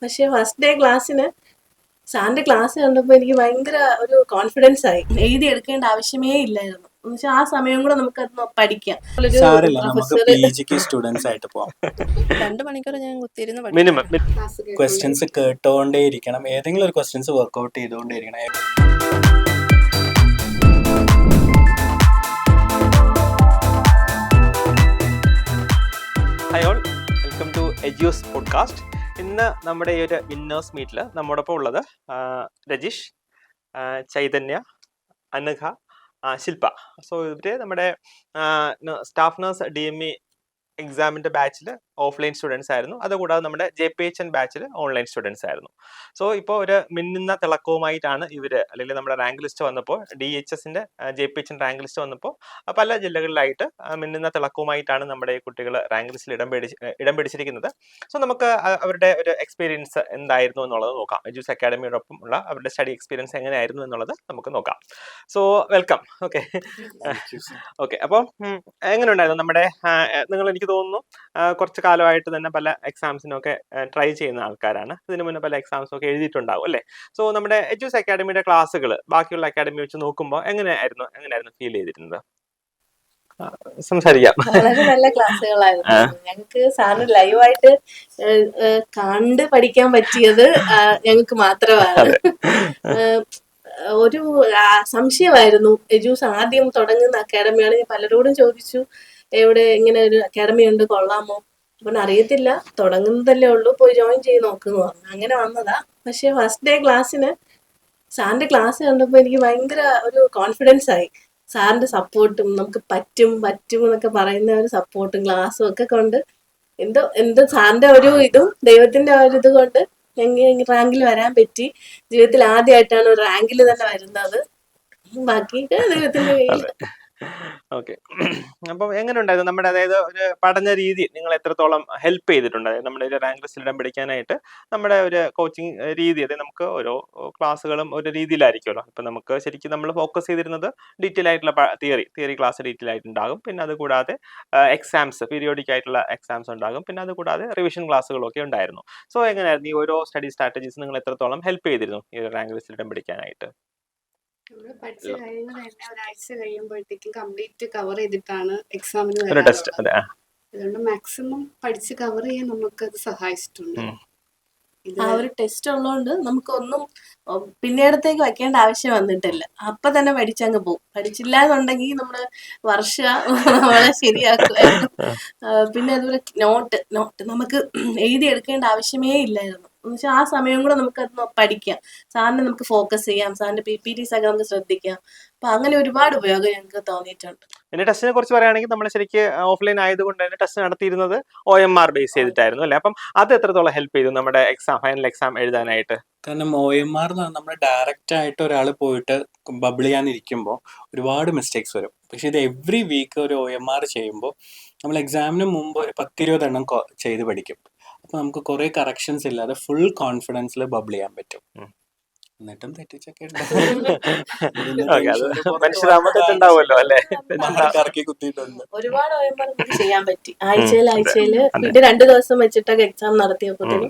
പക്ഷെ first day ക്ലാസ്സിന് സാറിന്റെ ക്ലാസ് കണ്ടപ്പോൾ എനിക്ക് ഭയങ്കര ഒരു കോൺഫിഡൻസ് ആയി. എഴുതി എടുക്കേണ്ട ആവശ്യമേ ഇല്ലായിരുന്നു. എന്നുവെച്ചാൽ ആ സമയം കൂടെ നമുക്ക് അത് പഠിക്കാം. സാരമില്ല, നമുക്ക് PGക്ക് സ്റ്റുഡൻസ് ആയിട്ട് പോവാം. 2 മണിക്കൂർ ഞാൻ കുത്തിയിരുന്ന് മിനിമം ക്വസ്റ്റ്യൻസ് കേട്ടോണ്ടേ ഇരിക്കണം, ഏതെങ്കിലും ഒരു ക്വസ്റ്റ്യൻസ് വർക്ക്ഔട്ട് ചെയ്തുകൊണ്ടേ ഇരിക്കണം. Hi all, welcome to Edus podcast. ഇന്ന് നമ്മുടെ ഈ ഒരു വിന്നേഴ്സ് മീറ്റിൽ നമ്മോടൊപ്പം ഉള്ളത് രജീഷ്, ചൈതന്യ, അനഘ, ശില്പ. സോ ഇവര് നമ്മുടെ സ്റ്റാഫ് നഴ്സ് DME എക്സാമിൻ്റെ ബാച്ചിൽ ഓഫ്ലൈൻ സ്റ്റുഡൻസ് ആയിരുന്നു. അതുകൂടാതെ നമ്മുടെ JPHN ബാച്ചിൽ ഓൺലൈൻ സ്റ്റുഡൻസ് ആയിരുന്നു. സോ ഇപ്പോൾ ഒരു മിന്നുന്ന തിളക്കവുമായിട്ടാണ് ഇവർ, അല്ലെങ്കിൽ നമ്മുടെ റാങ്ക് ലിസ്റ്റ് വന്നപ്പോൾ DHSൻ്റെ JPHN റാങ്ക് ലിസ്റ്റ് വന്നപ്പോൾ പല ജില്ലകളിലായിട്ട് മിന്നുന്ന തിളക്കവുമായിട്ടാണ് നമ്മുടെ ഈ കുട്ടികൾ റാങ്ക് ലിസ്റ്റിൽ ഇടം പിടിച്ചിരിക്കുന്നത്. സോ നമുക്ക് അവരുടെ ഒരു എക്സ്പീരിയൻസ് എന്തായിരുന്നു എന്നുള്ളത് നോക്കാം. എജ്യൂസ് അക്കാഡമിയോടൊപ്പം ഉള്ള അവരുടെ സ്റ്റഡി എക്സ്പീരിയൻസ് എങ്ങനെയായിരുന്നു എന്നുള്ളത് നമുക്ക് നോക്കാം. So welcome. ഓക്കെ, അപ്പോൾ എങ്ങനെ ഉണ്ടായിരുന്നു നമ്മുടെ നിങ്ങൾ, എനിക്ക് തോന്നുന്നു കുറച്ച് കാലമായിട്ട് തന്നെ പല എക്സാംസിനൊക്കെ ട്രൈ ചെയ്യുന്ന ആൾക്കാരാണ്. ഇതിനു മുന്നേ പല എക്സാംസും ഒക്കെ എഴുതിയിട്ടുണ്ടാവും അല്ലേ? സോ നമ്മുടെ എജ്യൂസ് അക്കാഡമിയുടെ ക്ലാസ്സുകൾ ബാക്കിയുള്ള അക്കാഡമി വെച്ച് നോക്കുമ്പോൾ എങ്ങനെയായിരുന്നു ഫീൽ ചെയ്തിരുന്നത്? സംസാരിക്കാം. വളരെ നല്ല ക്ലാസ്സുകളായിരുന്നു. ഞങ്ങൾക്ക് സാറിന് ലൈവായിട്ട് കണ്ട് പഠിക്കാൻ പറ്റിയത് ഞങ്ങൾക്ക് മാത്രമാണ്. ഒരു സംശയമായിരുന്നു, എജ്യൂസ് ആദ്യം തുടങ്ങുന്ന അക്കാഡമിയാണ്. ഞാൻ പലരോടും ചോദിച്ചു, എവിടെ ഇങ്ങനെ ഒരു അക്കാഡമി ഉണ്ട്, കൊള്ളാമോ? അപ്പം അറിയത്തില്ല, തുടങ്ങുന്നതല്ലേ ഉള്ളൂ, പോയി ജോയിൻ ചെയ്ത് നോക്കുന്നു പറഞ്ഞു. അങ്ങനെ വന്നതാ. പക്ഷെ ഫസ്റ്റ് ഡേ ക്ലാസ്സിന് സാറിന്റെ ക്ലാസ് കണ്ടപ്പോൾ എനിക്ക് ഭയങ്കര ഒരു കോൺഫിഡൻസ് ആയി. സാറിന്റെ സപ്പോർട്ടും, നമുക്ക് പറ്റും എന്നൊക്കെ പറയുന്ന ഒരു സപ്പോർട്ടും ക്ലാസ്സും ഒക്കെ കൊണ്ട് എന്തോ സാറിന്റെ ഒരു ഇതും ദൈവത്തിന്റെ ഒരു ഇത് കൊണ്ട് ഞങ്ങൾ റാങ്കിൽ വരാൻ പറ്റി. ജീവിതത്തിൽ ആദ്യമായിട്ടാണ് ഒരു റാങ്കിൽ തന്നെ വരുന്നത്. ബാക്കി ദൈവത്തിന്റെ കയ്യിൽ. ഓക്കെ, അപ്പം എങ്ങനെ ഉണ്ടായിരുന്നു നമ്മുടെ, അതായത് ഒരു പഠന രീതി നിങ്ങൾ എത്രത്തോളം ഹെൽപ്പ് ചെയ്തിട്ടുണ്ട്? അതായത് നമ്മുടെ ഒരു റാങ്ക് ലിസ്റ്റിൽ ഇടം പിടിക്കാനായിട്ട് നമ്മുടെ ഒരു കോച്ചിങ് രീതി, അതായത് നമുക്ക് ഓരോ ക്ലാസ്സുകളും ഒരു രീതിയിലായിരിക്കുമല്ലോ. ഇപ്പം നമുക്ക് ശരിക്കും നമ്മൾ ഫോക്കസ് ചെയ്തിരുന്നത് ഡീറ്റെയിൽ ആയിട്ടുള്ള തിയറി ക്ലാസ് ഡീറ്റെയിൽ ആയിട്ടുണ്ടാകും. പിന്നെ അതുകൂടാതെ എക്സാംസ്, പീരിയോഡിക് ആയിട്ടുള്ള എക്സാംസ് ഉണ്ടാകും. പിന്നെ അതുകൂടാതെ റിവിഷൻ ക്ലാസ്സുകളൊക്കെ ഉണ്ടായിരുന്നു. സോ എങ്ങനെയായിരുന്നു ഈ ഓരോ സ്റ്റഡി സ്ട്രാറ്റജീസ് നിങ്ങൾ എത്രത്തോളം ഹെൽപ്പ് ചെയ്തിരുന്നു ഈ ഒരു റാങ്ക് ലിസ്റ്റിൽ ഇടം പിടിക്കാനായിട്ട്? നമ്മള് പഠിച്ചു കഴിയുന്നത് തന്നെ ഒരാഴ്ച കഴിയുമ്പോഴത്തേക്കും കംപ്ലീറ്റ് കവർ ചെയ്തിട്ടാണ് എക്സാമിന് ഒരു ടെസ്റ്റ്. അതെ, അതുകൊണ്ട് മാക്സിമം പഠിച്ച് കവർ ചെയ്യാൻ നമുക്ക് അത് സഹായിച്ചിട്ടുണ്ട്. ആ ഒരു ടെസ്റ്റ് ഉള്ളതുകൊണ്ട് നമുക്കൊന്നും പിന്നീടത്തേക്ക് വെക്കേണ്ട ആവശ്യം വന്നിട്ടില്ല. അപ്പൊ തന്നെ പഠിച്ചങ്ങ് പോകും. പഠിച്ചില്ല എന്നുണ്ടെങ്കിൽ നമ്മള് നമ്മളെ ശരിയാക്കുമായിരുന്നു. പിന്നെ അതുപോലെ നോട്ട് നമുക്ക് എഴുതി എടുക്കേണ്ട ആവശ്യമേ ഇല്ലായിരുന്നു. എന്നുവെച്ചാൽ ആ സമയം കൂടെ നമുക്ക് അത് പഠിക്കാം. സാറിന് നമുക്ക് ഫോക്കസ് ചെയ്യാം, സാറിന്റെ PPTs ഒക്കെ നമുക്ക് ശ്രദ്ധിക്കാം. അപ്പൊ അങ്ങനെ ഒരുപാട് ഉപയോഗം ഞങ്ങൾക്ക് തോന്നിയിട്ടുണ്ട്. പിന്നെ ടെസ്റ്റിനെ കുറിച്ച് പറയുകയാണെങ്കിൽ നമ്മൾ ശരിക്കും ഓഫ്ലൈൻ ആയതുകൊണ്ട് തന്നെ ടെസ്റ്റ് നടത്തിയിരുന്നത് OMR ബേസ് ചെയ്തിട്ടായിരുന്നു അല്ലേ? അപ്പം അത് എത്രത്തോളം ഹെൽപ്പ് ചെയ്തു നമ്മുടെ ഫൈനൽ എക്സാം എഴുതാനായിട്ട്? കാരണം OMR നമ്മൾ ഡയറക്റ്റ് ആയിട്ട് ഒരാൾ പോയിട്ട് ബബിൾ ചെയ്യാനിരിക്കുമ്പോൾ ഒരുപാട് മിസ്റ്റേക്സ് വരും. പക്ഷെ ഇത് എവറി വീക്ക് ഒരു OMR ചെയ്യുമ്പോൾ നമ്മൾ എക്സാമിന് മുമ്പ് ഒരു 10-20 എണ്ണം ചെയ്ത് പഠിക്കും. അപ്പൊ നമുക്ക് കുറെ കറക്ഷൻസ് ഇല്ലാതെ ഫുൾ കോൺഫിഡൻസിൽ ബബിൾ ചെയ്യാൻ പറ്റും. എന്നിട്ടും തെറ്റിച്ചൊക്കെ കറക്കി കുത്തിയിട്ടുണ്ട്. ഒരുപാട് നമുക്ക് ചെയ്യാൻ പറ്റി. ആഴ്ചയില് പിന്നെ 2 ദിവസം വെച്ചിട്ടൊക്കെ എക്സാം നടത്തിയപ്പോഴത്തേനും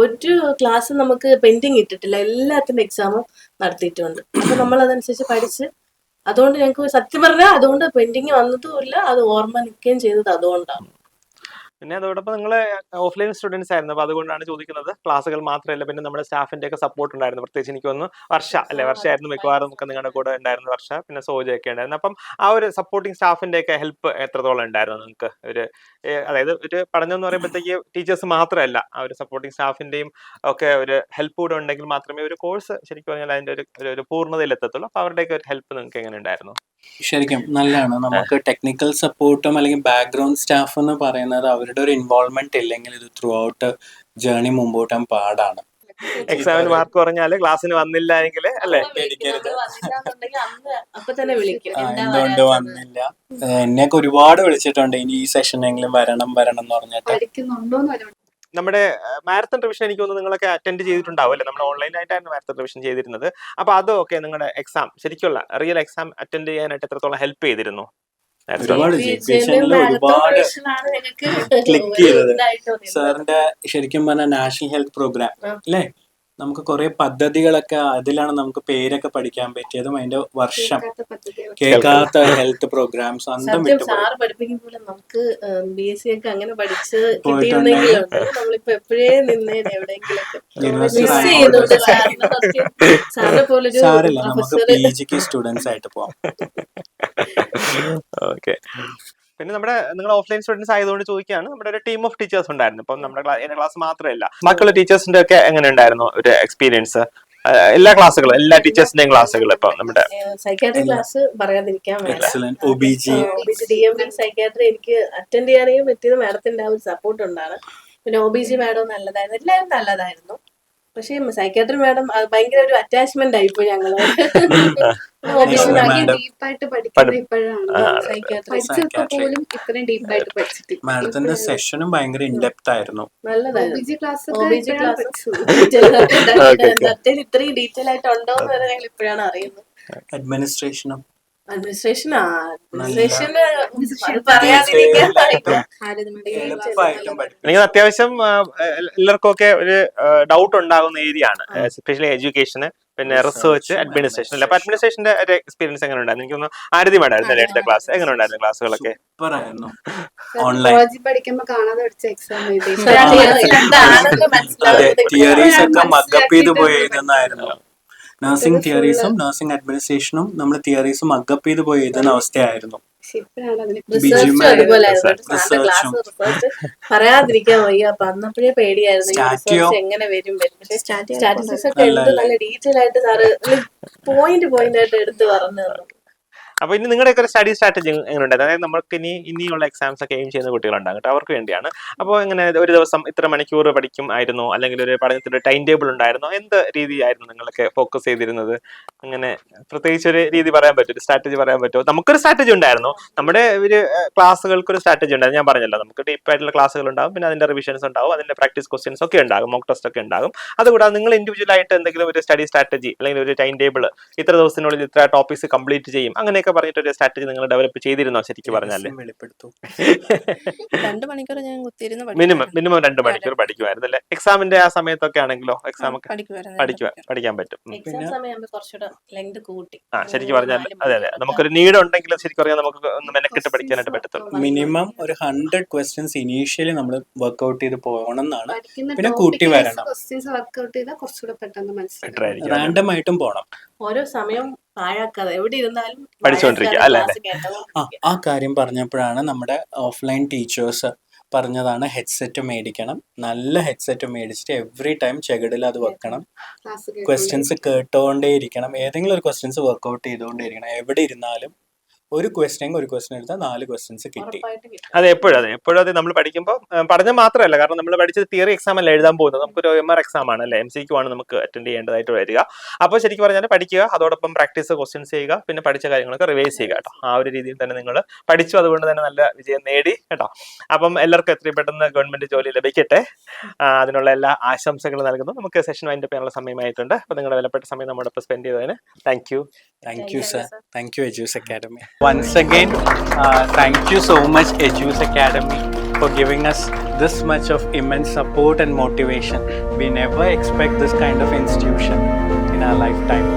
ഒരു ക്ലാസ് നമുക്ക് പെൻഡിങ് ഇട്ടിട്ടില്ല. എല്ലാത്തിന്റെ എക്സാമും നടത്തിയിട്ടുണ്ട്. അപ്പൊ നമ്മൾ അതനുസരിച്ച് പഠിച്ച്, അതുകൊണ്ട് ഞങ്ങൾക്ക് സത്യം പറഞ്ഞാൽ അതുകൊണ്ട് പെൻഡിങ് വന്നതുമില്ല, അത് ഓർമ്മ നിൽക്കുകയും ചെയ്തത് അതുകൊണ്ടാണ്. പിന്നെ അതോടൊപ്പം നിങ്ങൾ ഓഫ്ലൈൻ സ്റ്റുഡൻസ് ആയിരുന്നു. അപ്പോൾ അതുകൊണ്ടാണ് ചോദിക്കുന്നത്. ക്ലാസ്സുകൾ മാത്രമല്ല, പിന്നെ നമ്മുടെ സ്റ്റാഫിന്റെ ഒക്കെ സപ്പോർട്ട് ഉണ്ടായിരുന്നു. പ്രത്യേകിച്ച് എനിക്ക് തോന്നുന്നു വർഷമായിരുന്നു മിക്കവാറും നമുക്ക് നിങ്ങളുടെ കൂടെ ഉണ്ടായിരുന്ന. വർഷ, പിന്നെ സോജയൊക്കെ ഉണ്ടായിരുന്നു. അപ്പം ആ ഒരു സപ്പോർട്ടിങ് സ്റ്റാഫിന്റെ ഒക്കെ ഹെൽപ്പ് എത്രത്തോളം ഉണ്ടായിരുന്നു നിങ്ങൾക്ക്? അതായത് ഒരു പഠനം എന്ന് പറയുമ്പോഴത്തേക്ക് ടീച്ചേഴ്സ് മാത്രമല്ല, ആ ഒരു സപ്പോർട്ടിങ് സ്റ്റാഫിന്റെയും ഒക്കെ ഒരു ഹെൽപ്പ് കൂടെ ഉണ്ടെങ്കിൽ മാത്രമേ ഒരു കോഴ്സ് ശരിക്കും പറഞ്ഞാൽ അതിന്റെ ഒരു പൂർണ്ണതയിൽ എത്തത്തുള്ളൂ. അപ്പോൾ അവരുടെയൊക്കെ ഒരു ഹെൽപ്പ് നിങ്ങൾക്ക് എങ്ങനെ ഉണ്ടായിരുന്നു? ശരിക്കും നല്ലതാണ്. നമുക്ക് ടെക്നിക്കൽ സപ്പോർട്ടും അല്ലെങ്കിൽ ബാക്ക്ഗ്രൗണ്ട് സ്റ്റാഫ് എന്ന് പറയുന്നത് അവരുടെ ഒരു ഇൻവോൾവ്മെന്റ് ഇല്ലെങ്കിൽ ഇത് ത്രൂ ഔട്ട് ജേർണി മുമ്പോട്ടാൻ പാടാണ്. എക്സാമിന് മാർക്ക് കുറഞ്ഞാല് ക്ലാസ്സിന് വന്നില്ല എങ്കിൽ അല്ലേ, എന്തുകൊണ്ട് വന്നില്ല, എന്നെയൊക്കെ ഒരുപാട് വിളിച്ചിട്ടുണ്ട്, ഇനി ഈ സെഷനെങ്കിലും വരണം എന്ന് പറഞ്ഞിട്ട്. നമ്മുടെ മാരത്തൺ റിവിഷൻ എനിക്ക് തോന്നുന്നു നിങ്ങളൊക്കെ അറ്റൻഡ് ചെയ്തിട്ടുണ്ടാവും അല്ലേ? നമ്മൾ ഓൺലൈനായിട്ടായിരുന്നു മാരത്തൺ റിവിഷൻ ചെയ്തിരുന്നത്. അപ്പൊ അതൊക്കെ നിങ്ങളുടെ എക്സാം, ശരിക്കുള്ള റിയൽ എക്സാം അറ്റൻഡ് ചെയ്യാനായിട്ട് എത്രത്തോളം ഹെൽപ്പ് ചെയ്തിരുന്നു? ഒരുപാട് GPHNL ഒരുപാട് ക്ലിക്ക് ചെയ്തത് സാറിന്റെ ശരിക്കും പറഞ്ഞ നാഷണൽ ഹെൽത്ത് പ്രോഗ്രാം അല്ലേ, നമുക്ക് കുറെ പദ്ധതികളൊക്കെ അതിലാണ് നമുക്ക് പേരൊക്കെ പഠിക്കാൻ പറ്റിയതും അതിന്റെ വർഷം കേൾക്കാത്ത ഹെൽത്ത് പ്രോഗ്രാംസ് അന്തം വിട്ടുപോയി. സാറ് പഠിപ്പിക്കുമ്പോൾ നമുക്ക് BSc ഒക്കെ അങ്ങനെ പഠിച്ച് കിട്ടിയിരുന്നെങ്കിലുണ്ട് നമ്മളിപ്പോ എപ്പോഴേ നിന്നേനെ എവിടെയെങ്കിലൊക്കെ. മിസ് ചെയ്യുന്നുണ്ട് സാറിനെ പോലൊരു സാരല്ല, നമുക്ക് പ്രൊഫസർ. PGക്ക് സ്റ്റുഡൻസ് ആയിട്ട് പോവാം. ഓക്കെ. പിന്നെ നിങ്ങൾ ഓഫ്ലൈൻ സ്റ്റുഡൻസ് ആയതുകൊണ്ട് ചോദിക്കുകയാണ്, നമ്മുടെ ഒരു ടീം ഓഫ് ടീച്ചേഴ്സ് ഉണ്ടായിരുന്നു. ഇപ്പം നമ്മുടെ എന്റെ ക്ലാസ് മാത്രമല്ല, ബാക്കിയുള്ള ടീച്ചേഴ്സിന്റെ ഒക്കെ എങ്ങനെ ഉണ്ടായിരുന്നു ഒരു എക്സ്പീരിയൻസ്? എല്ലാ ക്ലാസ്സുകളും, എല്ലാ ടീച്ചേഴ്സിന്റെയും ക്ലാസ്സുകൾ ഇപ്പൊ നമ്മുടെ സൈക്കാട്രി ക്ലാസ് പറയാതിരിക്കാൻ വേണ്ട. എക്സലന്റ്. OBG DMB സൈക്കാട്രി എനിക്ക് അറ്റൻഡ് ചെയ്യാനേ പറ്റിയത് മാഡത്തിന്റെ ആ ഒരു സപ്പോർട്ട് ഉണ്ടാണ്. പിന്നെ OBG മാഡം നല്ലതായിരുന്നു, എല്ലാവരും നല്ലതായിരുന്നു. പക്ഷെ സൈക്കാട്രി മാഡം ഭയങ്കര ഒരു അറ്റാച്ച്മെന്റ് ആയിപ്പോ ഞങ്ങള്. ഡീപ്പായിട്ട് പഠിക്കുന്നത് ഇപ്പോഴാണ്. സൈക്കാട്രി പഠിച്ചപ്പോ പോലും ഇത്രയും ഡീപ്പായിട്ട് പഠിച്ചിട്ടില്ല. മാഡത്തിന്റെ സെഷനും ഭയങ്കര ഇൻഡെപ്ത് ആയിരുന്നു. നല്ലതായിരുന്നു. OBG ക്ലാസ് OBG ക്ലാസ് ഇത്രയും ഡീറ്റെയിൽ ആയിട്ട് ഉണ്ടോന്ന് വരെ ഞങ്ങൾ ഇപ്പോഴാണ് അറിയുന്നത്. അഡ്മിനിസ്ട്രേഷനും അഡ്മിനിസ്ട്രേഷൻ പറയാതിരിക്കാൻ എളുപ്പമായിട്ടും പഠിക്കും. എനിക്ക് അത്യാവശ്യം എല്ലാവർക്കും ഒക്കെ ഒരു ഡൗട്ട് ഉണ്ടാകുന്ന ഏരിയ ആണ്, എസ്പെഷ്യലി എഡ്യൂക്കേഷന്, പിന്നെ റിസർച്ച്, അഡ്മിനിസ്ട്രേഷൻ അല്ല. അപ്പൊ അഡ്മിനിസ്ട്രേഷന്റെ ഒരു എക്സ്പീരിയൻസ് എങ്ങനെ ഉണ്ടായിരുന്നു? എനിക്കൊന്ന് ആരതി മാഡായിരുന്നു അല്ലേ അടുത്ത ക്ലാസ്? എങ്ങനെ ഉണ്ടായിരുന്നു ക്ലാസ്സുകളൊക്കെ? സൂപ്പറായിരുന്നു. ഓൺലൈൻ കോളേജിൽ പഠിക്കുമ്പോ കാണാതെ പഠിച്ച എക്സാം എഴുതി. തിയറീസ് ഒക്കെ മഗപ്പ് ചെയ്ത് പോയി എഴുതുന്നായിരുന്നു. നഴ്സിംഗ് തിയറീസും നഴ്സിംഗ് അഡ്മിനിസ്ട്രേഷനും നമ്മൾ തിയറീസും മഗപ്പ് ചെയ്ത് പോയി എഴുതുന്ന അവസ്ഥയായിരുന്നു. റിസർച്ചും അതുപോലെയായിരുന്നു. പറയാതിരിക്കാൻ വയ്യ. അപ്പൊ അന്നപ്പോഴേ പേടിയായിരുന്നു റിസർച്ച് എങ്ങനെ വരും. പക്ഷെ സ്റ്റാറ്റിസ്റ്റിക്സ് ഒക്കെ എന്ത് നല്ല ഡീറ്റെയിൽ ആയിട്ട് സാറ് പോയിന്റ് ആയിട്ട് എടുത്ത് പറഞ്ഞു തന്നു. അപ്പൊ ഇനി നിങ്ങളുടെയൊക്കെ ഒരു സ്റ്റഡി സ്ട്രാറ്റജി എങ്ങനെ ഉണ്ടായിരുന്നു? അതായത് നമുക്ക് ഇനിയുള്ള എക്സാംസ് ഒക്കെ എയിം ചെയ്യുന്ന കുട്ടികളുണ്ടാകും കേട്ടോ, അവർക്ക് വേണ്ടിയാണ്. അപ്പോൾ എങ്ങനെ ഒരു ദിവസം ഇത്ര മണിക്കൂർ പഠിക്കും ആയിരുന്നോ, അല്ലെങ്കിൽ ഒരു പഠനത്തിന്റെ ടൈം ടേബിൾ ഉണ്ടായിരുന്നോ? എന്ത് രീതിയായിരുന്നു നിങ്ങളൊക്കെ ഫോക്കസ് ചെയ്തിരുന്നത്? അങ്ങനെ പ്രത്യേകിച്ച് ഒരു രീതി പറയാൻ പറ്റും, ഒരു സ്ട്രാറ്റജി പറയാൻ പറ്റുമോ? നമുക്കൊരു സ്ട്രാറ്റജി ഉണ്ടായിരുന്നു, നമ്മുടെ ഒരു ക്ലാസ്സുകൾക്ക് ഒരു സ്ട്രാറ്റജി ഉണ്ടായിരുന്നു. ഞാൻ പറഞ്ഞല്ലോ, നമുക്ക് ഡീപ്പായിട്ടുള്ള ക്ലാസ്സുകൾ ഉണ്ടാവും, പിന്നെ അതിന്റെ റിവിഷൻസ് ഉണ്ടാവും, അതിന്റെ പ്രാക്ടീസ് ക്വസ്റ്റ്യൻസ് ഒക്കെ ഉണ്ടാകും, മോക്ക് ടെസ്റ്റ് ഒക്കെ ഉണ്ടാകും. അതുകൂടാതെ നിങ്ങൾ ഇൻഡിവിജ്വൽ ആയിട്ട് എന്തെങ്കിലും ഒരു സ്റ്റഡി സ്ട്രാറ്റജി അല്ലെങ്കിൽ ഒരു ടൈം ടേബിൾ, ഇത്ര ദിവസത്തിനുള്ളിൽ ഇത്ര ടോപ്പിക്സ് കംപ്ലീറ്റ് ചെയ്യും, അങ്ങനെയൊക്കെ പറഞ്ഞിട്ടൊരു സ്ട്രാറ്റജി നിങ്ങൾ ഡെവലപ്പ് ചെയ്തിരുന്നോ ശരിക്കും പറഞ്ഞാല്? 2 മണിക്കൂർ ഞാൻ കുത്തിയിരുന്ന് മിനിമം 2 മണിക്കൂർ പഠിക്കുമായിരുന്നു അല്ലേ? എക്സാമിന്റെ ആ സമയത്തൊക്കെ ആണെങ്കിലോ എക്സാം ഒക്കെ പഠിക്കാൻ പറ്റും. ശരിക്കും പറഞ്ഞാൽ അതെ, നമുക്കൊരു നീഡ് ഉണ്ടെങ്കിൽ ശരിക്കും പറഞ്ഞാൽ നമുക്ക് ഒന്ന് മെനക്കെട്ട് പഠിക്കാനായിട്ട് പറ്റത്തുള്ളൂ. മിനിമം ഒരു 100 ക്വസ്റ്റ്യൻസ് ഇനീഷ്യലി നമ്മൾ വർക്ക്ഔട്ട് ചെയ്ത് പോകണം എന്നാണ്. പിന്നെ കൂട്ടി വരണം, റാൻഡം ആയിട്ടും പോണം, ഓരോ സമയം പാഴാക്കാതെ എവിടെ ഇരുന്നാലും പഠിച്ചുകൊണ്ടിരിക്കുക അല്ലേ? ആ കാര്യം പറഞ്ഞപ്പോഴാണ് നമ്മുടെ ഓഫ്ലൈൻ ടീച്ചേഴ്സ് പറഞ്ഞതാണ് ഹെഡ്സെറ്റ് മേടിക്കണം. നല്ല ഹെഡ്സെറ്റ് മേടിച്ചിട്ട് എവറി ടൈം ചെകിടിൽ അത് വെക്കണം, ക്വസ്റ്റ്യൻസ് കേട്ടോണ്ടേ ഇരിക്കണം, ഏതെങ്കിലും ഒരു ക്വസ്റ്റ്യൻസ് വർക്ക്ഔട്ട് ചെയ്തുകൊണ്ടേ ഇരിക്കണം. എവിടെ ഇരുന്നാലും ഒരു ക്വസ്റ്റ്യൻ എടുത്താൽ 4 ക്വസ്റ്റ്യൻസ് കിട്ടി. അതെ, എപ്പോഴും അത് നമ്മൾ പഠിക്കുമ്പോൾ പഠനം മാത്രമല്ല, കാരണം നമ്മൾ പഠിച്ചത് തിയറി എക്സാം അല്ല എഴുതാൻ പോകുന്നത്, നമുക്കൊരു OMR എക്സാം ആണ് അല്ലെ, MCQ ആണ് നമുക്ക് അറ്റൻഡ് ചെയ്യേണ്ടതായിട്ട് വരിക. അപ്പോൾ ശരിക്കും പറഞ്ഞാൽ പഠിക്കുക, അതോടൊപ്പം പ്രാക്ടീസ് ക്വസ്റ്റ്യൻസ് ചെയ്യുക, പിന്നെ പഠിച്ച കാര്യങ്ങളൊക്കെ റിവൈസ് ചെയ്യുക കേട്ടോ. ആ ഒരു രീതിയിൽ തന്നെ നിങ്ങൾ പഠിച്ചു, അതുകൊണ്ട് തന്നെ നല്ല വിജയം നേടി കേട്ടോ. അപ്പം എല്ലാവർക്കും എത്രയും പെട്ടെന്ന് ഗവൺമെന്റ് ജോലി ലഭിക്കട്ടെ, അതിനുള്ള എല്ലാ ആശംസകളും നൽകുന്നു. നമുക്ക് സെഷൻ വൈൻഡപ്പ് ചെയ്യാനുള്ള സമയമായിട്ടുണ്ട്. അപ്പോൾ നിങ്ങളുടെ വിലപ്പെട്ട സമയം നമ്മോടൊപ്പം സ്പെൻഡ് ചെയ്തതിന് thank you sir. Thank you Educe Academy. Once again, thank you so much Educe Academy for giving us this much of immense support and motivation. We never expect this kind of institution in our lifetime.